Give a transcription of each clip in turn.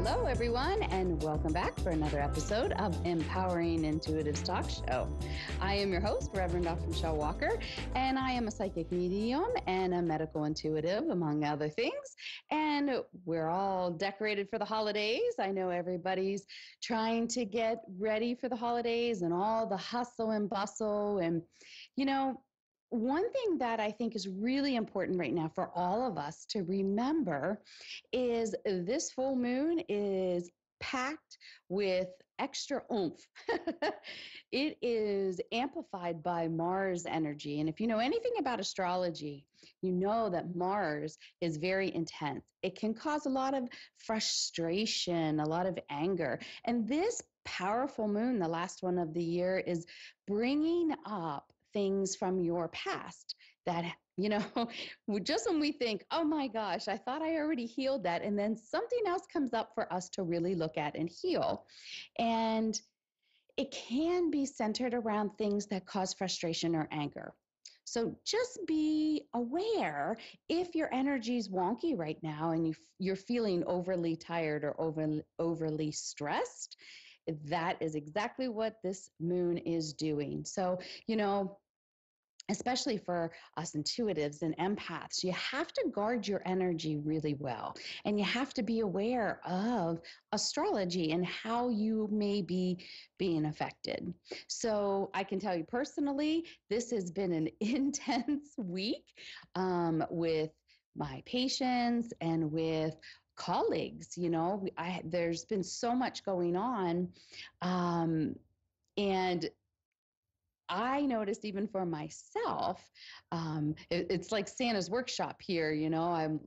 Hello, everyone, and welcome back for another episode of Empowering Intuitives Talk Show. I am your host, Reverend Dr. Michelle Walker, and I am a psychic medium and a medical intuitive, among other things. And we're all decorated for the holidays. I know everybody's trying to get ready for the holidays and all the hustle and bustle. And, one thing that I think is really important right now for all of us to remember is this full moon is packed with extra oomph. It is amplified by Mars energy. And if you know anything about astrology, you know that Mars is very intense. It can cause a lot of frustration, a lot of anger. And this powerful moon, the last one of the year, is bringing up things from your past that, just when we think, oh my gosh, I thought I already healed that. And then something else comes up for us to really look at and heal. And it can be centered around things that cause frustration or anger. So just be aware if your energy is wonky right now and you're feeling overly tired or overly stressed. That is exactly what this moon is doing. So, especially for us intuitives and empaths, you have to guard your energy really well. And you have to be aware of astrology and how you may be being affected. So I can tell you personally, this has been an intense week with my patients and with colleagues. There's been so much going on. And I noticed even for myself, it's like Santa's workshop here.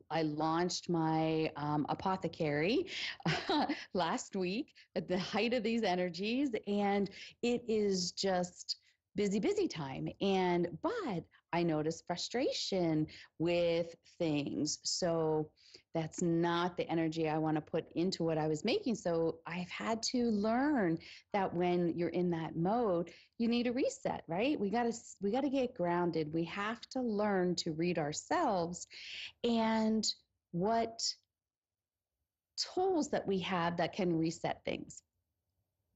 I launched my apothecary last week at the height of these energies, and it is just busy time. But I noticed frustration with things. So that's not the energy I want to put into what I was making. So I've had to learn that when you're in that mode, you need a reset, right? We got to get grounded. We have to learn to read ourselves and what tools that we have that can reset things.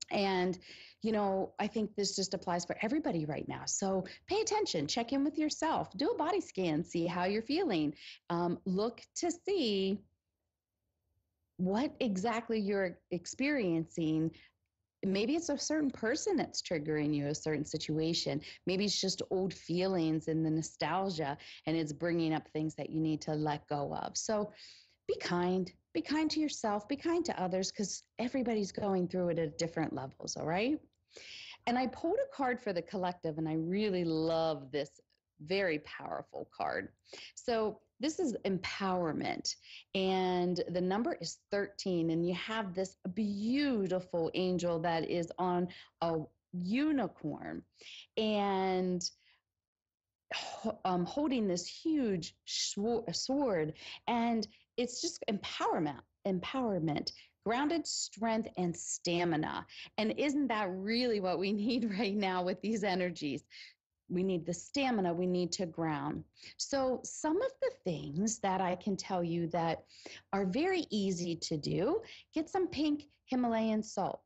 And, I think this just applies for everybody right now. So pay attention, check in with yourself, do a body scan, see how you're feeling. Look to see what exactly you're experiencing. Maybe it's a certain person that's triggering you, a certain situation. Maybe it's just old feelings and the nostalgia, and it's bringing up things that you need to let go of. So be kind to yourself, be kind to others, because everybody's going through it at different levels. All right. And I pulled a card for the collective, and I really love this very powerful card. So this is empowerment, and the number is 13, and you have this beautiful angel that is on a unicorn and holding this huge sword, and it's just empowerment, grounded strength and stamina. And isn't that really what we need right now with these energies? We need the stamina, we need to ground. So some of the things that I can tell you that are very easy to do, get some pink Himalayan salt.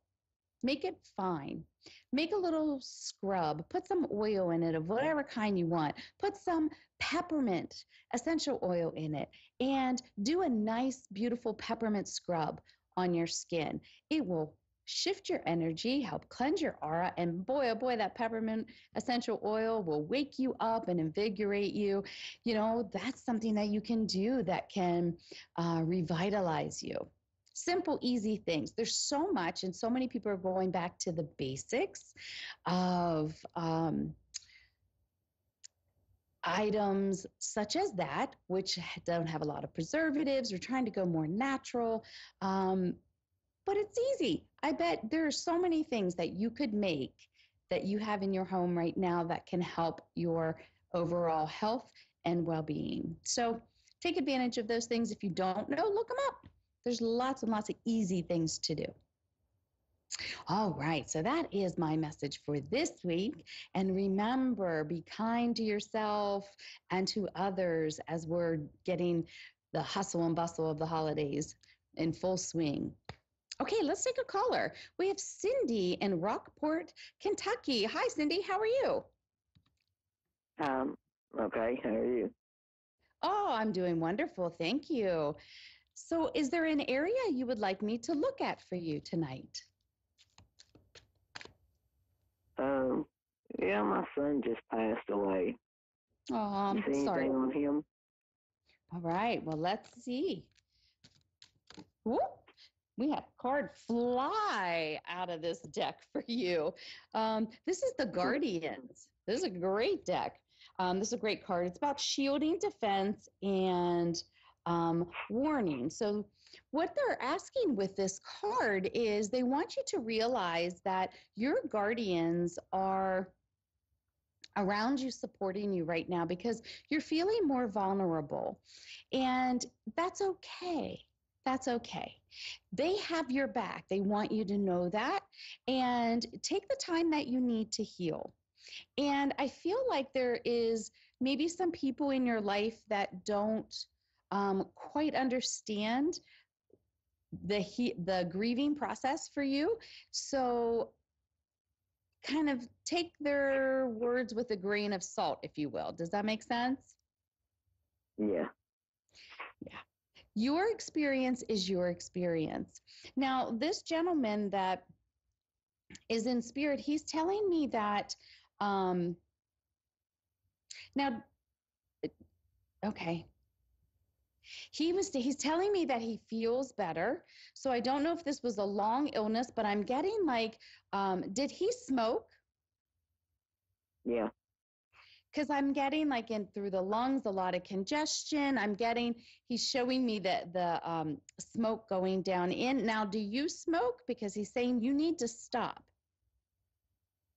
Make it fine. Make a little scrub. Put some oil in it of whatever kind you want. Put some peppermint essential oil in it and do a nice, beautiful peppermint scrub on your skin. It will shift your energy, help cleanse your aura, and boy, oh boy, that peppermint essential oil will wake you up and invigorate you. That's something that you can do that can revitalize you. Simple, easy things. There's so much, and so many people are going back to the basics of items such as that, which don't have a lot of preservatives. We're trying to go more natural, but it's easy. I bet there are so many things that you could make that you have in your home right now that can help your overall health and well-being. So take advantage of those things. If you don't know, look them up. There's lots and lots of easy things to do. All right, so that is my message for this week. And remember, be kind to yourself and to others as we're getting the hustle and bustle of the holidays in full swing. Okay, let's take a caller. We have Cindy in Rockport, Kentucky. Hi, Cindy. How are you? Um, okay, how are you? Oh, I'm doing wonderful. Thank you. So, is there an area you would like me to look at for you tonight? Um, yeah, my son just passed away. Oh, You I'm see sorry. anything on him? All right. Well, let's see. Whoop. We had a card fly out of this deck for you. This is the Guardians. This is a great deck. This is a great card. It's about shielding, defense, and warning. So, what they're asking with this card is they want you to realize that your guardians are around you, supporting you right now because you're feeling more vulnerable. And that's okay. That's okay. They have your back. They want you to know that and take the time that you need to heal. And I feel like there is maybe some people in your life that don't quite understand the grieving process for you. So kind of take their words with a grain of salt, if you will. Does that make sense? Yeah. Yeah. Your experience is your experience. Now, this gentleman that is in spirit, he's telling me that, um, now, okay, he's telling me that he feels better. So I don't know if this was a long illness, but I'm getting like, did he smoke? Yeah. Because I'm getting like in through the lungs a lot of congestion. He's showing me that the smoke going down in. Now, do you smoke? Because he's saying you need to stop.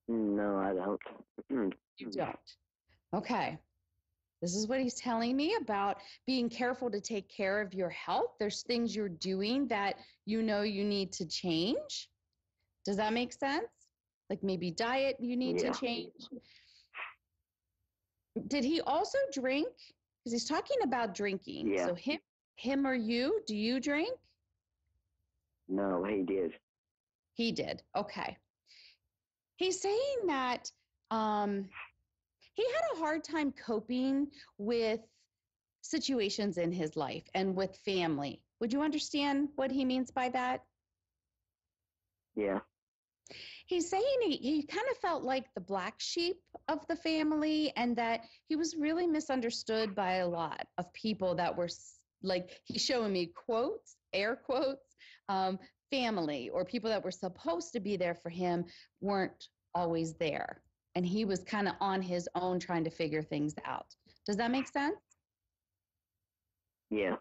No, I don't. You don't. Okay. This is what he's telling me about being careful to take care of your health. There's things you're doing that you know you need to change. Does that make sense? Like maybe diet you need to Yeah. change. Did he also drink? Because he's talking about drinking. Yeah. So him or you, do you drink? No, he did. He did. Okay. He's saying that um, he had a hard time coping with situations in his life and with family. Would you understand what he means by that? Yeah. He's saying he kind of felt like the black sheep of the family and that he was really misunderstood by a lot of people that were like, he's showing me quotes, air quotes, um, family or people that were supposed to be there for him weren't always there. And he was kind of on his own trying to figure things out. Does that make sense? Yeah.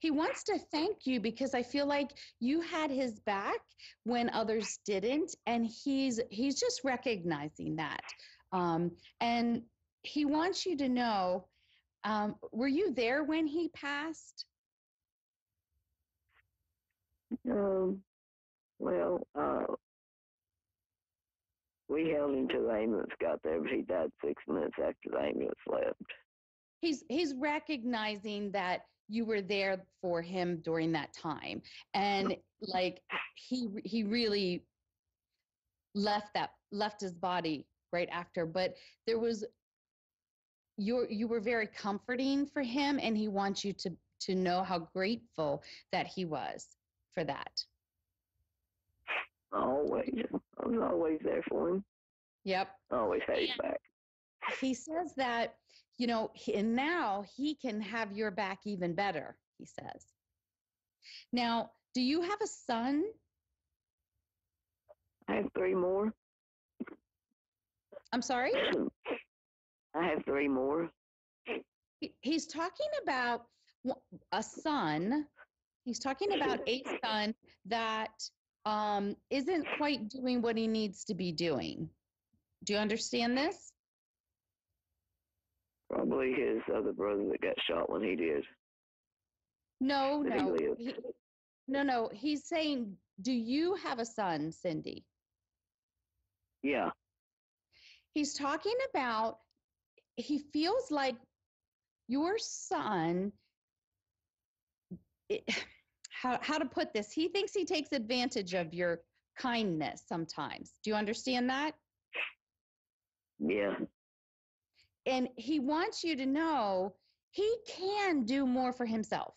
He wants to thank you because I feel like you had his back when others didn't, and he's just recognizing that. And he wants you to know. Were you there when he passed? Um, well, we held him till the ambulance got there, but he died 6 minutes after the ambulance left. He's recognizing that you were there for him during that time, and like he really left his body right after, but there was you were very comforting for him and he wants you to know how grateful that he was for that. Always. I was always there for him. Yep. Always had his back. He says that, and now he can have your back even better, he says. Now, do you have a son? I have three more. I'm sorry? I have three more. He's talking about a son. He's talking about a son that isn't quite doing what he needs to be doing. Do you understand this? Probably his other brother that got shot when he did. No, But he no. lived. No. He's saying, do you have a son, Cindy? Yeah. He's talking about, he feels like your son, it, how to put this. He thinks he takes advantage of your kindness sometimes. Do you understand that? Yeah. And he wants you to know he can do more for himself.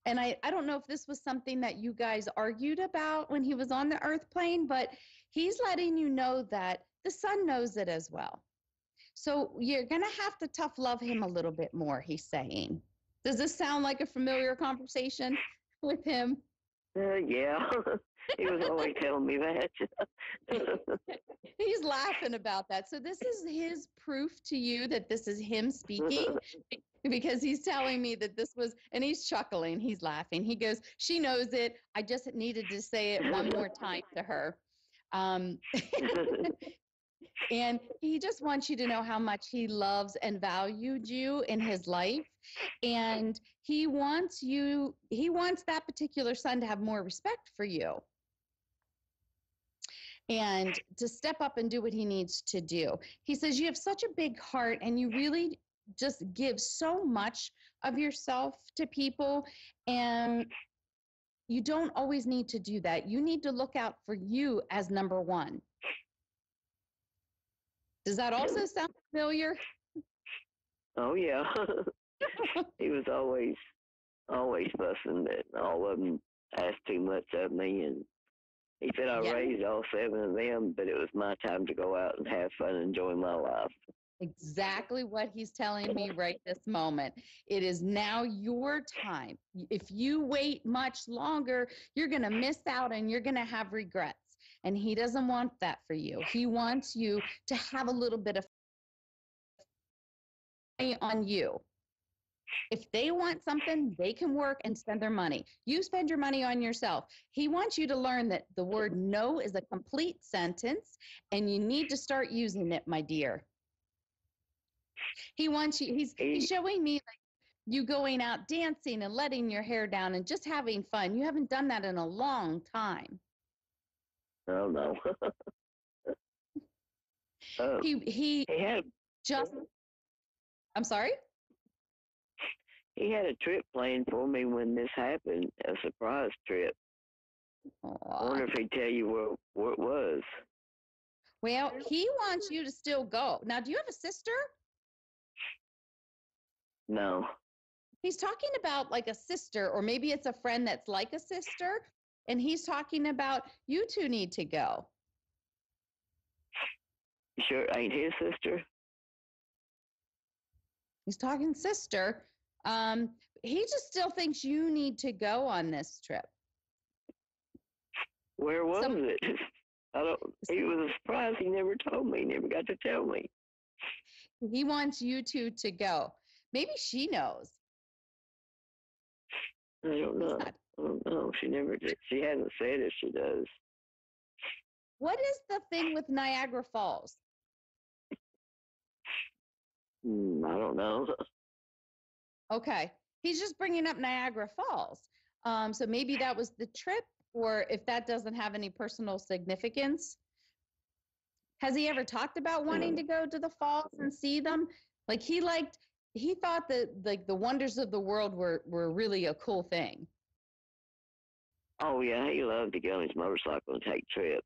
And I don't know if this was something that you guys argued about when he was on the earth plane, but he's letting you know that the son knows it as well. So you're going to have to tough love him a little bit more, he's saying. Does this sound like a familiar conversation with him? Yeah. He was always telling me that. He's laughing about that. So this is his proof to you that this is him speaking, because he's telling me that this was, and he's chuckling, he's laughing. He goes, she knows it. I just needed to say it one more time to her. And he just wants you to know how much he loves and valued you in his life. And he wants that particular son to have more respect for you and to step up and do what he needs to do. He says, you have such a big heart and you really just give so much of yourself to people. And you don't always need to do that. You need to look out for you as number one. Does that also sound familiar? Oh, yeah. He was always fussing that all of them asked too much of me. And he said I raised all 7 of them, but it was my time to go out and have fun and enjoy my life. Exactly what he's telling me right this moment. It is now your time. If you wait much longer, you're going to miss out and you're going to have regrets. And he doesn't want that for you. He wants you to have a little bit of money on you. If they want something, they can work and spend their money. You spend your money on yourself. He wants you to learn that the word no is a complete sentence and you need to start using it, my dear. He wants you, he's showing me like you going out dancing and letting your hair down and just having fun. You haven't done that in a long time. Oh, no. He had just, I'm sorry? He had a trip planned for me when this happened, a surprise trip. Aww. I wonder if he'd tell you where it was. Well, he wants you to still go. Now, do you have a sister? No. He's talking about like a sister, or maybe it's a friend that's like a sister, and he's talking about you two need to go. You sure it ain't his sister? He's talking sister. He just still thinks you need to go on this trip. Where was it? It was a surprise. He never told me. He never got to tell me. He wants you two to go. Maybe she knows. I don't know. I don't know. She never did. She hasn't said if she does. What is the thing with Niagara Falls? I don't know. Okay. He's just bringing up Niagara Falls. So maybe that was the trip, or if that doesn't have any personal significance. Has he ever talked about wanting to go to the falls and see them? Like he thought that like the wonders of the world were really a cool thing. Oh, yeah. He loved to get on his motorcycle and take trips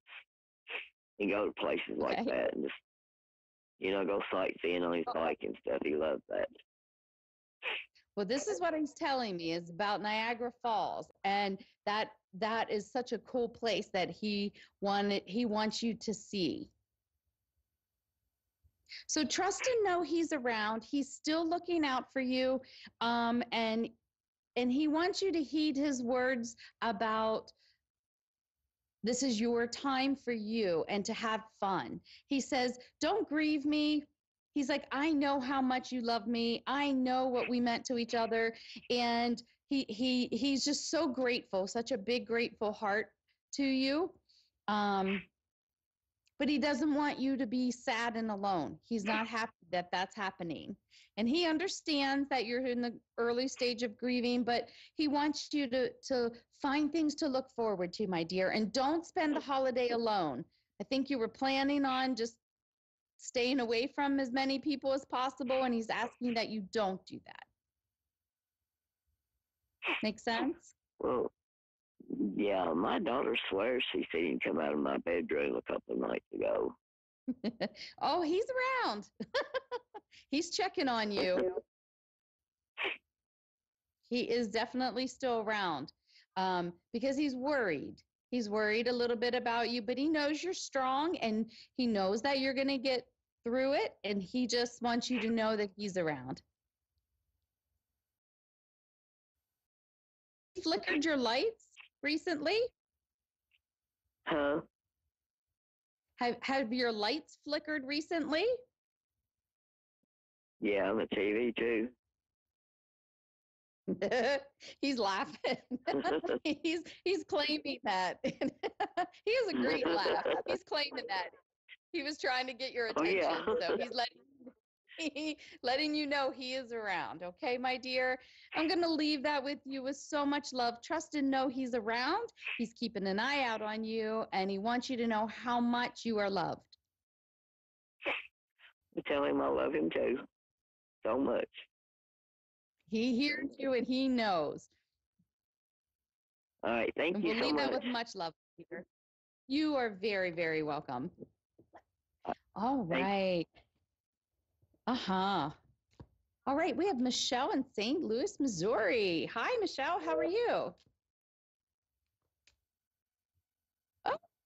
and go to places like that and just, go sightseeing on his bike and stuff. He loved that. Well, this is what he's telling me is about Niagara Falls, and that is such a cool place that he wants you to see. So trust and know he's around. He's still looking out for you, and he wants you to heed his words about this is your time for you and to have fun. He says, don't grieve me. He's like, I know how much you love me. I know what we meant to each other. And he's just so grateful, such a big, grateful heart to you. But he doesn't want you to be sad and alone. He's not happy that that's happening. And he understands that you're in the early stage of grieving, but he wants you to find things to look forward to, my dear. And don't spend the holiday alone. I think you were planning on just staying away from as many people as possible, and he's asking that you don't do that. Make sense? Well, Yeah, my daughter swears she seen him come out of my bedroom a couple of nights ago. Oh, he's around. He's checking on you. He is definitely still around because he's worried. He's worried a little bit about you, but he knows you're strong and he knows that you're going to get through it. And he just wants you to know that he's around. Flickered your lights recently? Huh? Have your lights flickered recently? Yeah, on the TV too. He's laughing. he's claiming that. He has a great laugh. He's claiming that. He was trying to get your attention, Oh, yeah. so he's letting you know he is around. Okay, my dear. I'm going to leave that with you with so much love. Trust and know he's around. He's keeping an eye out on you, and he wants you to know how much you are loved. Tell him I love him too. So much. He hears you and he knows. All right. Thank And you we'll so leave much. that with much love, Peter. You are very, very welcome. All right. Uh-huh. All right. We have Michelle in St. Louis, Missouri. Hi, Michelle. How are you?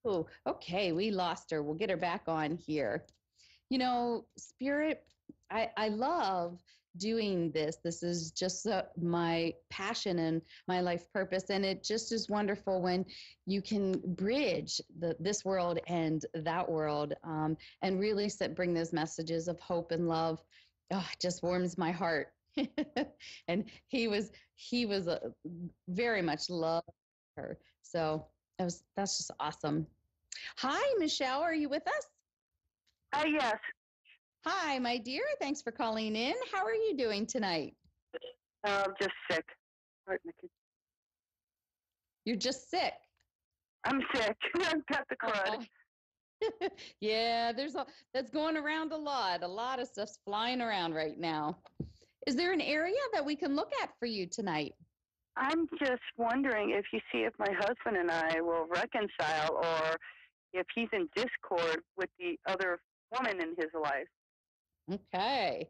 Oh, okay. We lost her. We'll get her back on here. You know, Spirit, I love doing this. This is just my passion and my life purpose. And it just is wonderful when you can bridge this world and that world and really bring those messages of hope and love. Oh, it just warms my heart. And he was very much loved her. So that's just awesome. Hi, Michelle. Are you with us? Yes. Hi, my dear. Thanks for calling in. How are you doing tonight? Just sick. You're just sick. I'm sick. I've got the crud. Yeah, that's going around a lot. A lot of stuff's flying around right now. Is there an area that we can look at for you tonight? I'm just wondering if you see if my husband and I will reconcile or if he's in discord with the other woman in his life. Okay.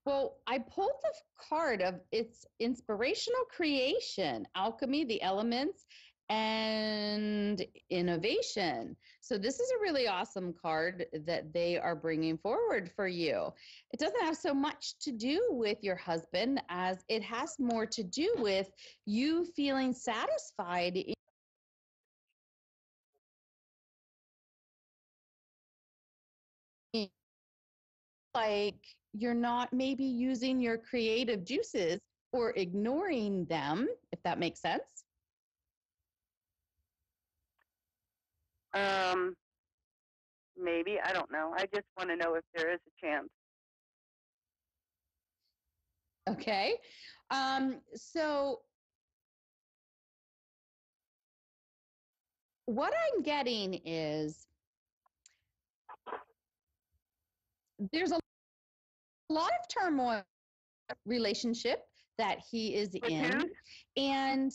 Well, I pulled the card of its inspirational creation, alchemy, the elements, and innovation. So this is a really awesome card that they are bringing forward for you. It doesn't have so much to do with your husband as it has more to do with you feeling satisfied in like you're not maybe using your creative juices or ignoring them, if that makes sense. Maybe. I don't know. I just want to know if there is a chance. Okay. So what I'm getting is there's a lot of turmoil relationship that he is in. Who? And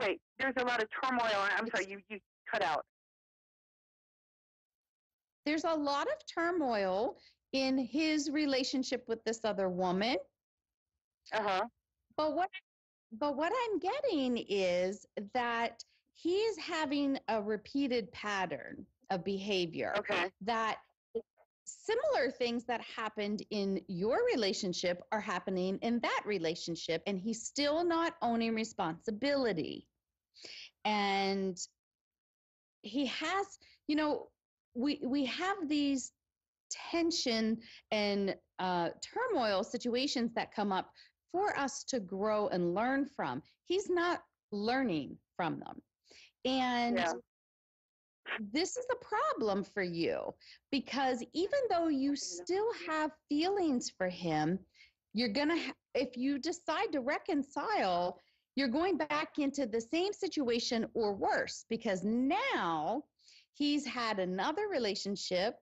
wait, there's a lot of turmoil. I'm sorry, you cut out. There's a lot of turmoil in his relationship with this other woman. Uh-huh. But what I'm getting is that he is having a repeated pattern of behavior. Okay. That similar things that happened in your relationship are happening in that relationship, and he's still not owning responsibility. And he has, we have these tension and turmoil situations that come up for us to grow and learn from. He's not learning from them. And this is a problem for you because even though you still have feelings for him, you're going to, if you decide to reconcile, you're going back into the same situation or worse because now he's had another relationship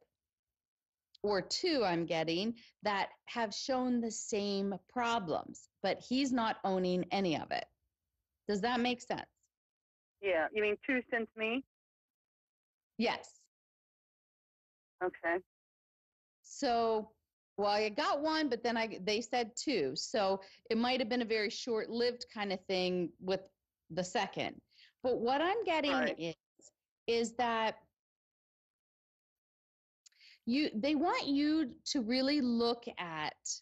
or two, I'm getting, that have shown the same problems, but he's not owning any of it. Does that make sense? Yeah, you mean 2 since me? Yes. Okay. So, well, I got one, but then they said two. So it might have been a very short-lived kind of thing with the second. But what I'm getting Right. is that they want you to really look at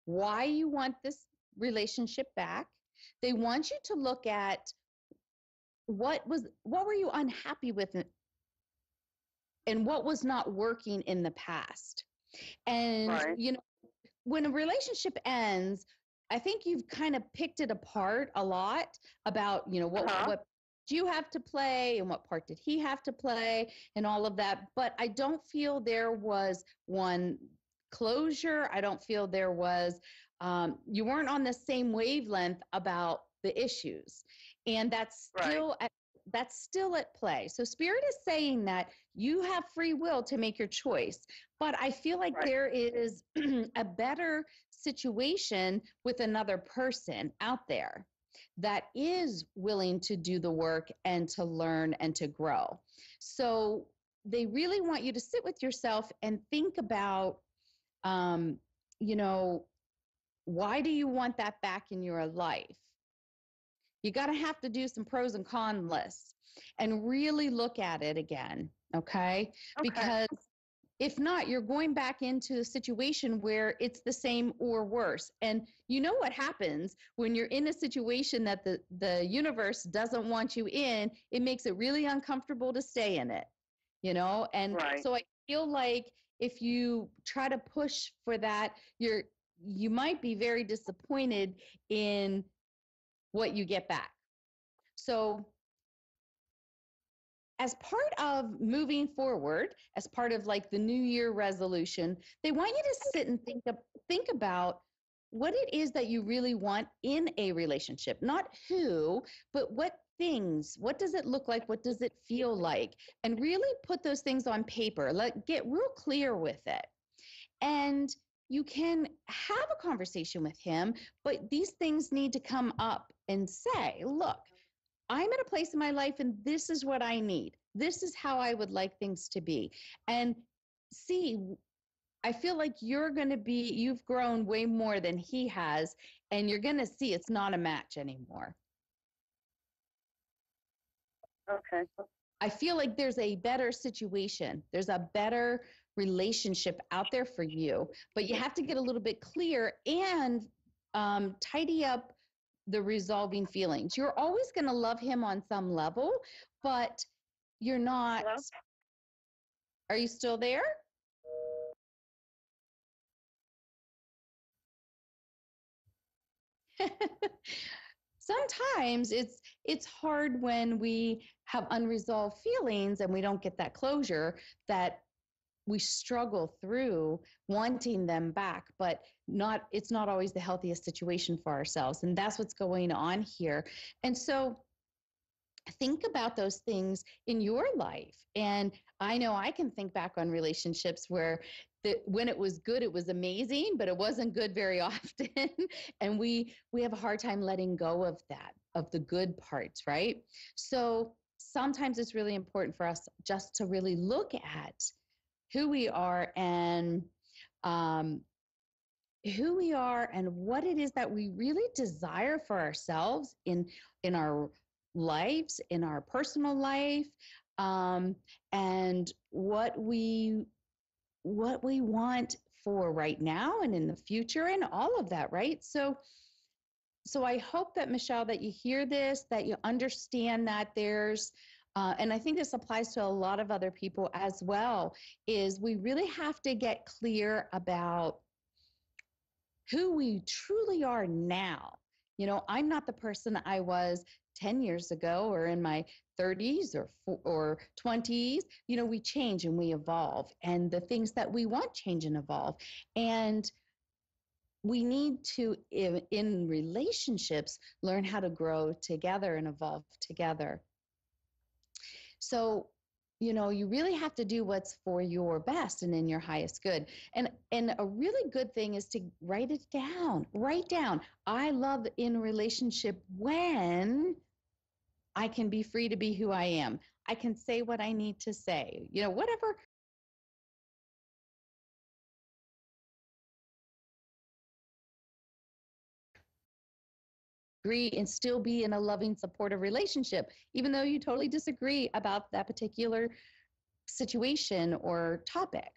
why you want this relationship back. They want you to look at what were you unhappy with and what was not working in the past. And Right. when a relationship ends, I think you've kind of picked it apart a lot about, what do you have to play and what part did he have to play and all of that. But I don't feel there was one closure. I don't feel there was, you weren't on the same wavelength about the issues. And that's still at play. So Spirit is saying that you have free will to make your choice. But I feel like there is a better situation with another person out there that is willing to do the work and to learn and to grow. So they really want you to sit with yourself and think about, you know, why do you want that back in your life? You got to have to do some pros and cons lists and really look at it again. Okay. Because if not, you're going back into a situation where it's the same or worse. And you know what happens when you're in a situation that the universe doesn't want you in, it makes it really uncomfortable to stay in it, And so I feel like if you try to push for that, you might be very disappointed in what you get back. So as part of moving forward, as part of like the New Year resolution, they want you to sit and think about what it is that you really want in a relationship. Not who, but what things. What does it look like? What does it feel like? And really put those things on paper. Get real clear with it. And you can have a conversation with him, but these things need to come up and say, look, I'm at a place in my life and this is what I need. This is how I would like things to be. And see, I feel like you've grown way more than he has, and you're going to see it's not a match anymore. Okay. I feel like there's a better situation. There's a better relationship out there for you, but you have to get a little bit clear and tidy up the resolving feelings. You're always going to love him on some level, but you're not. Hello? Are you still there? Sometimes it's hard when we have unresolved feelings and we don't get that closure, that we struggle through wanting them back, but it's not always the healthiest situation for ourselves. And that's what's going on here. And so think about those things in your life. And I know I can think back on relationships where when it was good, it was amazing, but it wasn't good very often. And we have a hard time letting go of that, of the good parts, right? So sometimes it's really important for us just to really look at who we are and what it is that we really desire for ourselves in our lives, in our personal life, and what we want for right now and in the future and all of that, right? So I hope that, Michelle, that you hear this, that you understand that there's, and I think this applies to a lot of other people as well, is we really have to get clear about who we truly are now. I'm not the person I was 10 years ago or in my 30s or 20s. We change and we evolve, and the things that we want change and evolve. And we need to, in relationships, learn how to grow together and evolve together. So, you really have to do what's for your best and in your highest good. And a really good thing is to write it down. Write down, I love in relationship when I can be free to be who I am. I can say what I need to say. Whatever agree and still be in a loving, supportive relationship, even though you totally disagree about that particular situation or topic.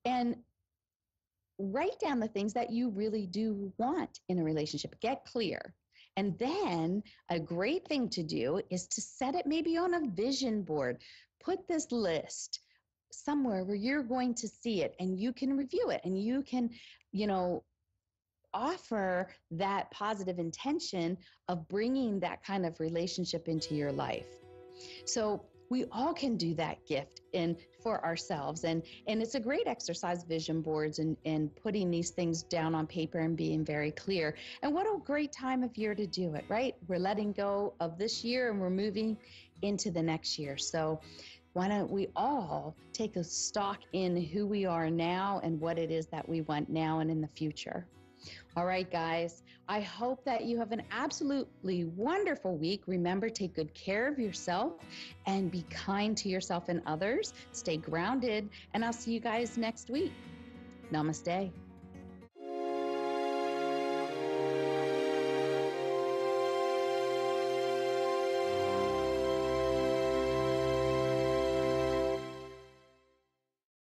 And write down the things that you really do want in a relationship. Get clear. And then a great thing to do is to set it maybe on a vision board. Put this list somewhere where you're going to see it and you can review it and you can, offer that positive intention of bringing that kind of relationship into your life. So we all can do that gift for ourselves. And it's a great exercise, vision boards and putting these things down on paper and being very clear. And what a great time of year to do it, right? We're letting go of this year and we're moving into the next year. So why don't we all take a stock in who we are now and what it is that we want now and in the future? All right, guys, I hope that you have an absolutely wonderful week. Remember, take good care of yourself and be kind to yourself and others. Stay grounded, and I'll see you guys next week. Namaste.